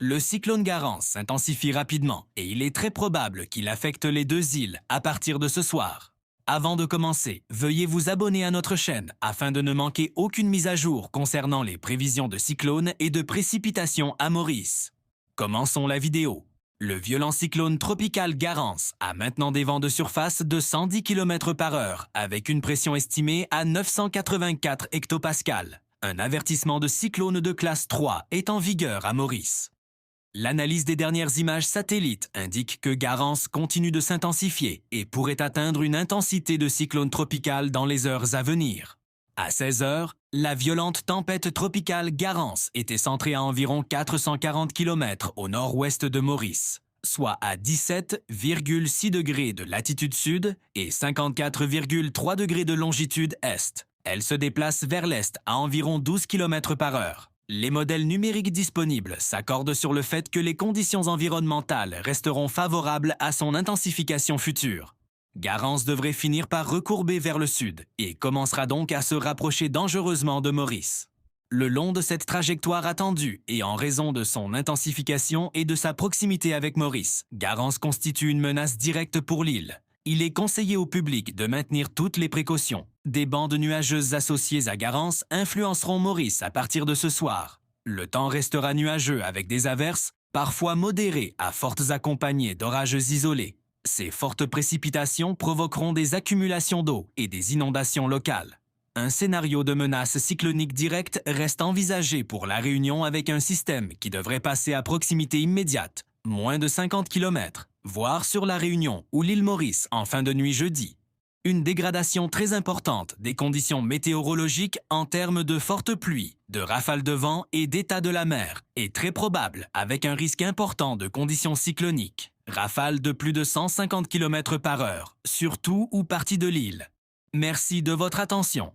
Le cyclone Garance s'intensifie rapidement et il est très probable qu'il affecte les deux îles à partir de ce soir. Avant de commencer, veuillez vous abonner à notre chaîne afin de ne manquer aucune mise à jour concernant les prévisions de cyclones et de précipitations à Maurice. Commençons la vidéo. Le violent cyclone tropical Garance a maintenant des vents de surface de 110 km par heure avec une pression estimée à 984 hectopascales. Un avertissement de cyclone de classe 3 est en vigueur à Maurice. L'analyse des dernières images satellites indique que Garance continue de s'intensifier et pourrait atteindre une intensité de cyclone tropical dans les heures à venir. À 16 heures, la violente tempête tropicale Garance était centrée à environ 440 km au nord-ouest de Maurice, soit à 17,6 degrés de latitude sud et 54,3 degrés de longitude est. Elle se déplace vers l'est à environ 12 km par heure. Les modèles numériques disponibles s'accordent sur le fait que les conditions environnementales resteront favorables à son intensification future. Garance devrait finir par recourber vers le sud et commencera donc à se rapprocher dangereusement de Maurice. Le long de cette trajectoire attendue et en raison de son intensification et de sa proximité avec Maurice, Garance constitue une menace directe pour l'île. Il est conseillé au public de maintenir toutes les précautions. Des bandes nuageuses associées à Garance influenceront Maurice à partir de ce soir. Le temps restera nuageux avec des averses, parfois modérées à fortes accompagnées d'orages isolés. Ces fortes précipitations provoqueront des accumulations d'eau et des inondations locales. Un scénario de menace cyclonique directe reste envisagé pour La Réunion avec un système qui devrait passer à proximité immédiate, moins de 50 km, voire sur La Réunion ou l'île Maurice en fin de nuit jeudi. Une dégradation très importante des conditions météorologiques en termes de fortes pluies, de rafales de vent et d'état de la mer est très probable avec un risque important de conditions cycloniques. Rafales de plus de 150 km par heure, sur tout ou partie de l'île. Merci de votre attention.